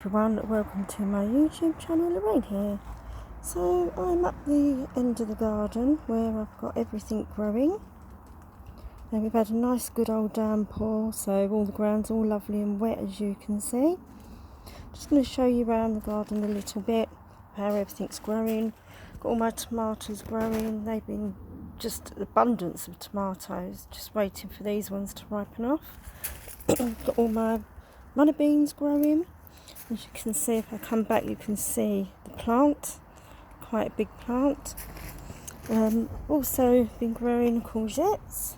Everyone, welcome to my YouTube channel. Lorraine here. So I'm at the end of the garden where I've got everything growing, and we've had a nice good old downpour, so all the ground's all lovely and wet, as you can see. Just going to show you around the garden a little bit, how everything's growing. Got all my tomatoes growing. They've been just abundance of tomatoes, just waiting for these ones to ripen off. Got all my runner beans growing. As you can see, if I come back, you can see the plant, quite a big plant. Also been growing courgettes.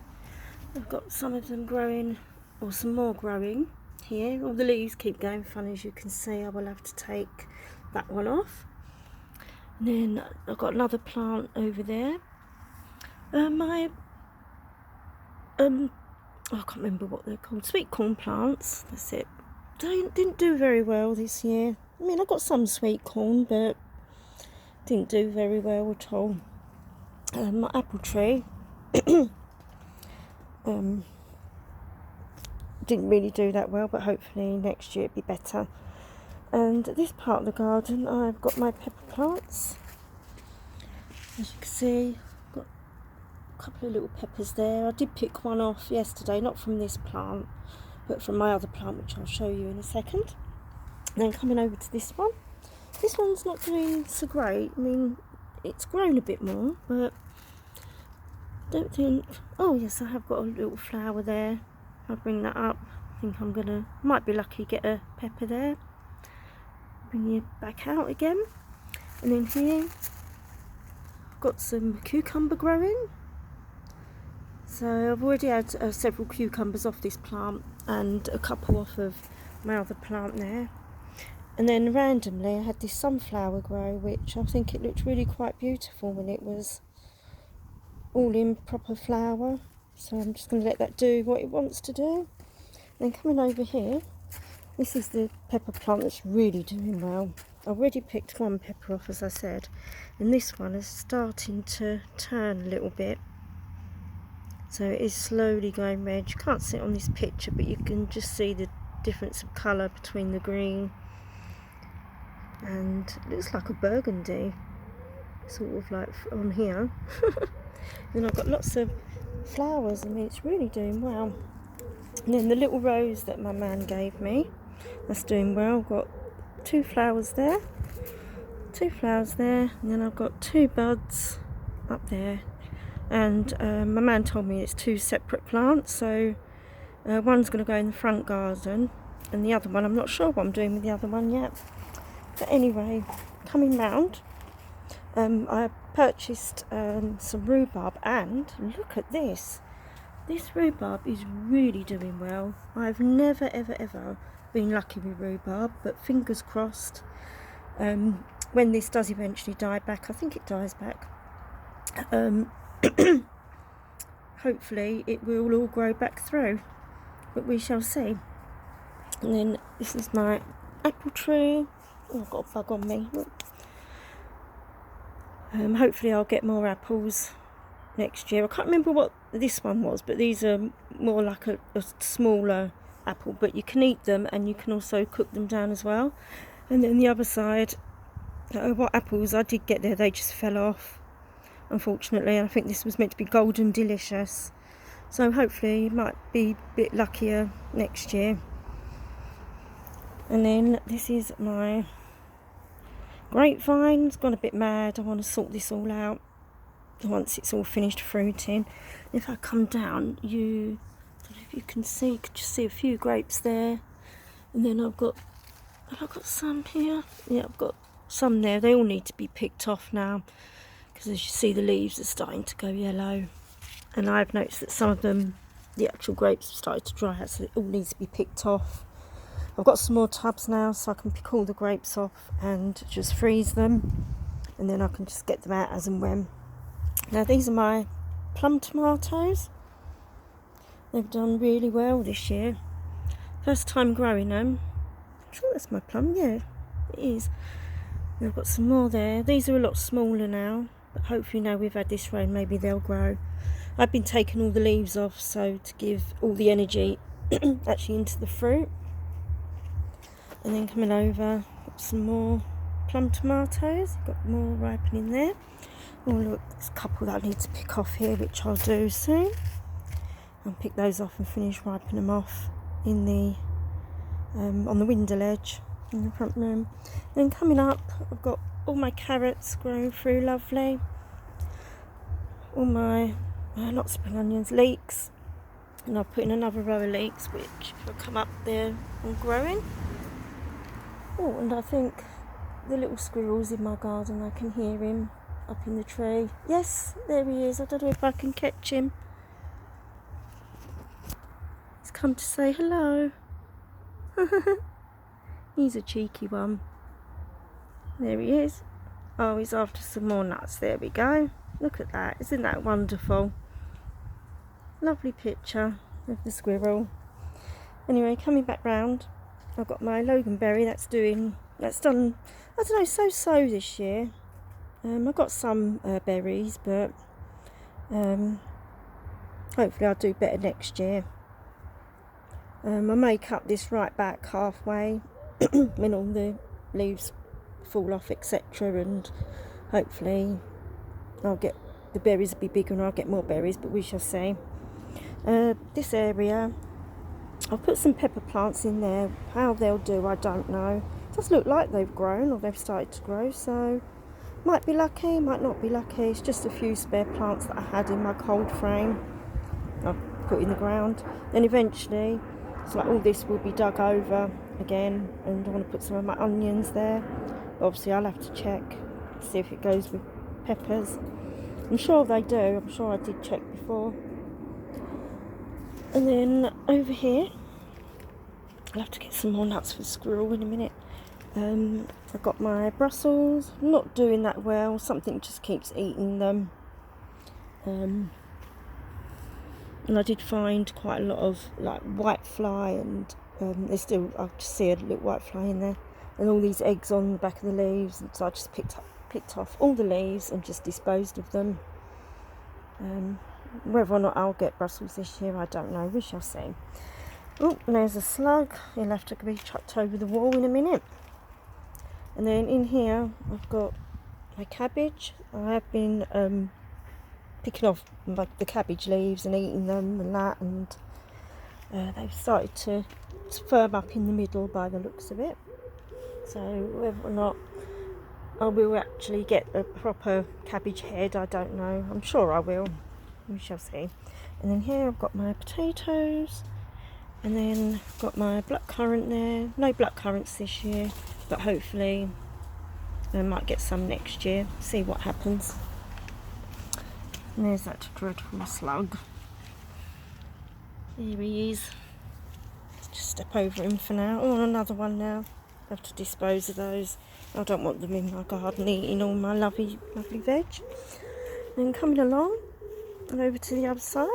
I've got some of them growing, or some more growing here. All the leaves keep going funny, as you can see. I will have to take that one off. And then I've got another plant over there. I can't remember what they're called. Sweet corn plants. That's it. Didn't do very well this year. I mean, I got some sweet corn, but didn't do very well at all. My apple tree didn't really do that well, but hopefully next year it'll be better. And at this part of the garden, I've got my pepper plants. As you can see, I've got a couple of little peppers there. I did pick one off yesterday, not from this plant, but from my other plant, which I'll show you in a second. And then coming over to this one. This one's not doing so great. I mean, it's grown a bit more, but I don't think... Oh yes, I have got a little flower there. I'll bring that up. I think might be lucky to get a pepper there. Bring you back out again. And then here, I've got some cucumber growing. So I've already had several cucumbers off this plant and a couple off of my other plant there. And then randomly I had this sunflower grow, which I think it looked really quite beautiful when it was all in proper flower. So I'm just going to let that do what it wants to do. Then coming over here, this is the pepper plant that's really doing well. I already picked one pepper off, as I said, and this one is starting to turn a little bit. So it is slowly going red. You can't see it on this picture, but you can just see the difference of colour between the green and it looks like a burgundy, sort of like on here. Then I've got lots of flowers. I mean, it's really doing well. And then the little rose that my man gave me, that's doing well. I've got two flowers there, and then I've got two buds up there. And my man told me it's two separate plants, so one's going to go in the front garden, and the other one, I'm not sure what I'm doing with the other one yet. But anyway, coming round, I purchased some rhubarb, and look at this. This rhubarb is really doing well. I've never ever been lucky with rhubarb, but fingers crossed, when this does eventually die back, I think it dies back, hopefully it will all grow back through, but we shall see. And then this is my apple tree. Oh, I've got a bug on me. Hopefully I'll get more apples next year. I can't remember what this one was, but these are more like a smaller apple, but you can eat them and you can also cook them down as well. And then the other side, what apples I did get there, they just fell off, unfortunately. I think this was meant to be golden delicious, so hopefully it might be a bit luckier next year. And then this is my grapevine. It's gone a bit mad. I want to sort this all out once it's all finished fruiting. If I come down, I don't know if you can see, could you see a few grapes there? And then have I got some here? Yeah, I've got some there. They all need to be picked off now, because as you see, the leaves are starting to go yellow, and I've noticed that some of them, the actual grapes, have started to dry out, so it all needs to be picked off. I've got some more tubs now, so I can pick all the grapes off and just freeze them, and then I can just get them out as and when. Now these are my plum tomatoes. They've done really well this year. First time growing them. I'm sure that's my plum, yeah, it is. And I've got some more there. These are a lot smaller now, but hopefully now we've had this rain, maybe they'll grow. I've been taking all the leaves off, so to give all the energy actually into the fruit. And then coming over, got some more plum tomatoes, got more ripening there. Oh look, there's a couple that I need to pick off here, which I'll do soon. I'll pick those off and finish ripening them off in the on the window ledge in the front room. Then coming up, I've got all my carrots growing through lovely. All my not spring onions, leeks, and I'll put in another row of leeks, which will come up there and growing. Oh, and I think the little squirrel's in my garden. I can hear him up in the tree. Yes, there he is. I don't know if I can catch him. He's come to say hello. He's a cheeky one. There he is. Oh, he's after some more nuts. There we go. Look at that. Isn't that wonderful? Lovely picture of the squirrel. Anyway, coming back round, I've got my loganberry that's done, I don't know, so this year. I've got some berries, but hopefully I'll do better next year. I may cut this right back halfway when all the leaves fall off, etc., and hopefully I'll get the berries will be bigger and I'll get more berries, but we shall see. This area, I'll put some pepper plants in there. How they'll do, I don't know. It does look like they've grown, or they've started to grow, so might be lucky, might not be lucky. It's just a few spare plants that I had in my cold frame I'll put in the ground. Then eventually, it's like all this will be dug over again, and I want to put some of my onions there. Obviously I'll have to check, see if it goes with peppers. I'm sure they do, I'm sure I did check before. And then over here, I'll have to get some more nuts for the squirrel in a minute. I've got my Brussels, not doing that well, something just keeps eating them. And I did find quite a lot of like white fly, and there's still, I just see a little white fly in there, and all these eggs on the back of the leaves, and so I just picked off all the leaves and just disposed of them. Whether or not I'll get Brussels this year, I don't know, we shall see. Oh, and there's a slug, he'll have to be chucked over the wall in a minute. And then in here I've got my cabbage. I have been picking off like the cabbage leaves and eating them and that, and they've started to firm up in the middle by the looks of it. So whether or not I will actually get a proper cabbage head, I don't know. I'm sure I will. We shall see. And then here I've got my potatoes, and then I've got my blackcurrant there. No blackcurrants this year, but hopefully I might get some next year. See what happens. And there's that dreadful slug. There he is. Let's just step over him for now. Oh, another one now. I have to dispose of those. I don't want them in my garden eating all my lovely veg. Then coming along and over to the other side,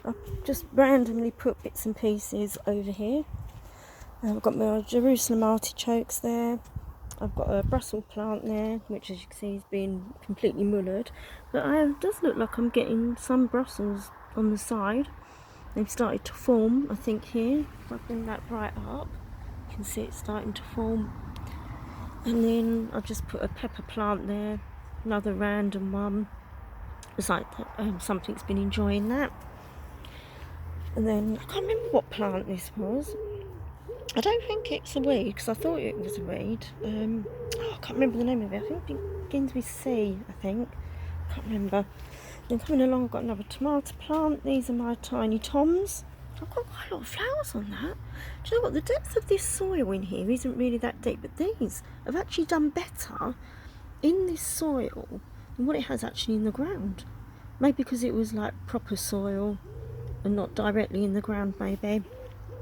I've just randomly put bits and pieces over here. I've got my Jerusalem artichokes there. I've got a Brussels plant there, which as you can see has been completely mullered. But it does look like I'm getting some Brussels on the side. They've started to form, I think, here. If I bring that right up, you can see it's starting to form. And then I've just put a pepper plant there, another random one. It's like something's been enjoying that. And then I can't remember what plant this was. I don't think it's a weed, because I thought it was a weed. I can't remember the name of it. I think it begins with C, I think. I can't remember. Then coming along, I've got another tomato plant. These are my tiny toms. I've got quite a lot of flowers on that. Do you know what? The depth of this soil in here isn't really that deep, but these have actually done better in this soil than what it has actually in the ground. Maybe because it was like proper soil and not directly in the ground, maybe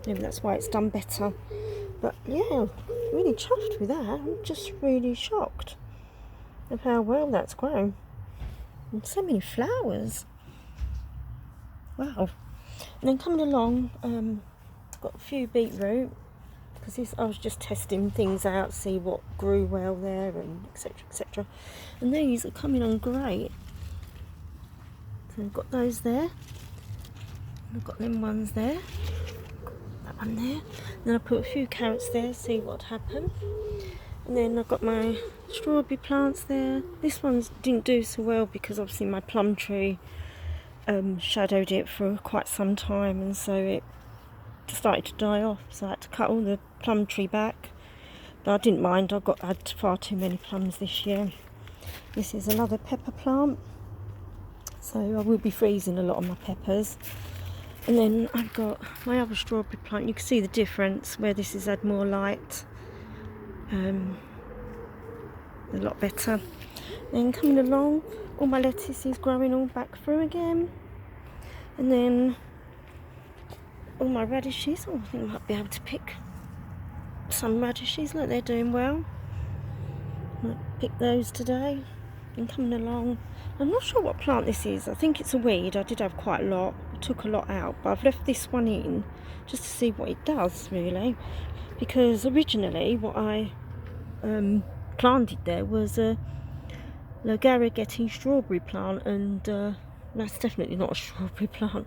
that's why it's done better. But yeah, really chuffed with that. I'm just really shocked of how well that's grown, and so many flowers. Wow. And then coming along, I've got a few beetroot, because I was just testing things out, see what grew well there, and etc, etc. And these are coming on great. So I've got those there, and I've got them ones there. That one there. Then I put a few carrots there, see what happened. And then I've got my strawberry plants there. This one didn't do so well because obviously my plum tree shadowed it for quite some time, and so it started to die off. So I had to cut all the plum tree back. But I didn't mind, I had far too many plums this year. This is another pepper plant. So I will be freezing a lot of my peppers. And then I've got my other strawberry plant. You can see the difference where this has had more light. A lot better. Then coming along, all my lettuce is growing all back through again. And then all my radishes, I think I might be able to pick some radishes. Look, they're doing well. Might pick those today. And coming along, I'm not sure what plant this is. I think it's a weed. I did have quite a lot. I took a lot out, but I've left this one in just to see what it does, really. Because originally what I planted there was a Garrighetti strawberry plant, and that's definitely not a strawberry plant.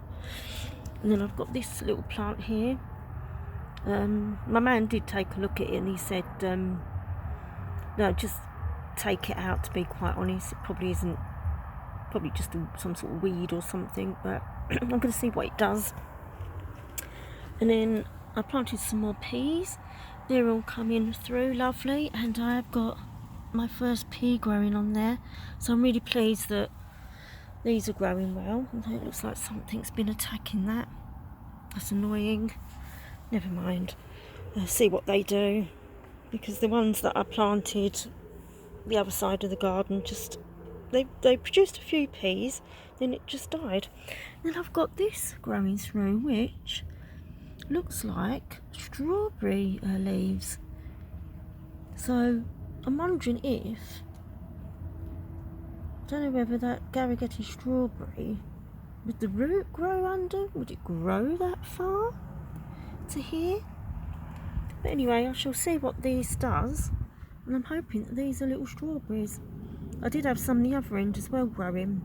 And then I've got this little plant here. My man did take a look at it and he said, no, just take it out, to be quite honest. It probably isn't, probably just some sort of weed or something, but I'm going to see what it does. And then I planted some more peas. They're all coming through lovely, and I have got my first pea growing on there, so I'm really pleased that these are growing well. Although it looks like something's been attacking that. That's annoying. Never mind. See what they do, because the ones that I planted the other side of the garden, just they produced a few peas, then it just died. Then I've got this growing through, which looks like strawberry leaves. So I'm wondering if, I don't know whether that Garrighetti strawberry, would the root grow under? Would it grow that far to here? But anyway, I shall see what this does, and I'm hoping that these are little strawberries. I did have some the other end as well growing,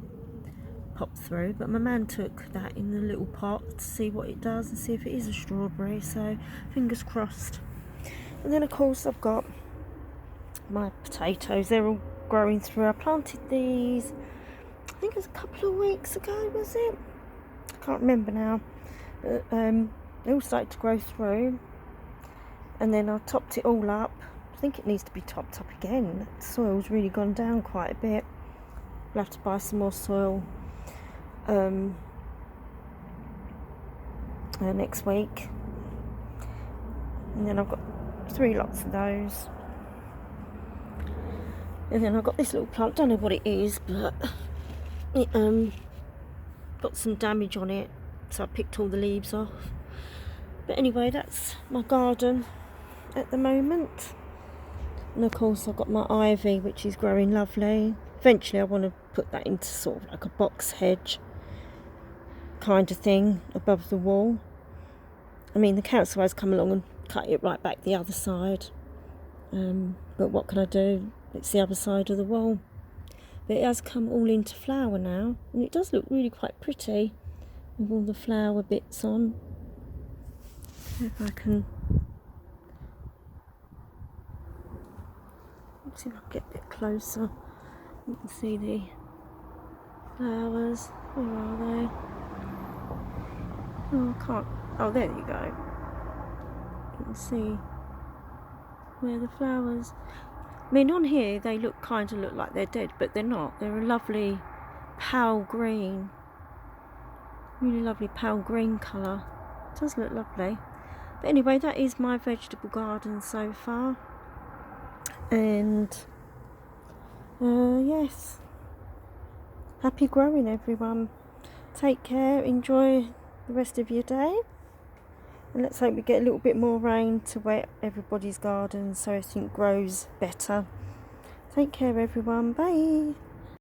popped through, but my man took that in the little pot to see what it does and see if it is a strawberry, so fingers crossed. And then of course I've got my potatoes. They're all growing through. I planted these, I think it was a couple of weeks ago, was it? I can't remember now, but they all started to grow through, and then I topped it all up. I think it needs to be topped up again. The soil's really gone down quite a bit. We'll have to buy some more soil next week. And then I've got 3 lots of those. And then I've got this little plant, don't know what it is, but it got some damage on it, so I picked all the leaves off. But anyway, that's my garden at the moment. And of course I've got my ivy, which is growing lovely. Eventually I want to put that into sort of like a box hedge kind of thing above the wall. I mean, the council has come along and cut it right back the other side, but what can I do? It's the other side of the wall. But it has come all into flower now, and it does look really quite pretty with all the flower bits on. If I can, let's see if I can get a bit closer. You can see the flowers. Where are they? Oh, I can't. Oh, there you go. You can see where the flowers. I mean, on here they look like they're dead, but they're not. They're a lovely pale green, really lovely pale green colour. It does look lovely. But anyway, that is my vegetable garden so far. And yes, happy growing, everyone. Take care, enjoy the rest of your day, and let's hope we get a little bit more rain to wet everybody's garden so everything grows better. Take care, everyone. Bye.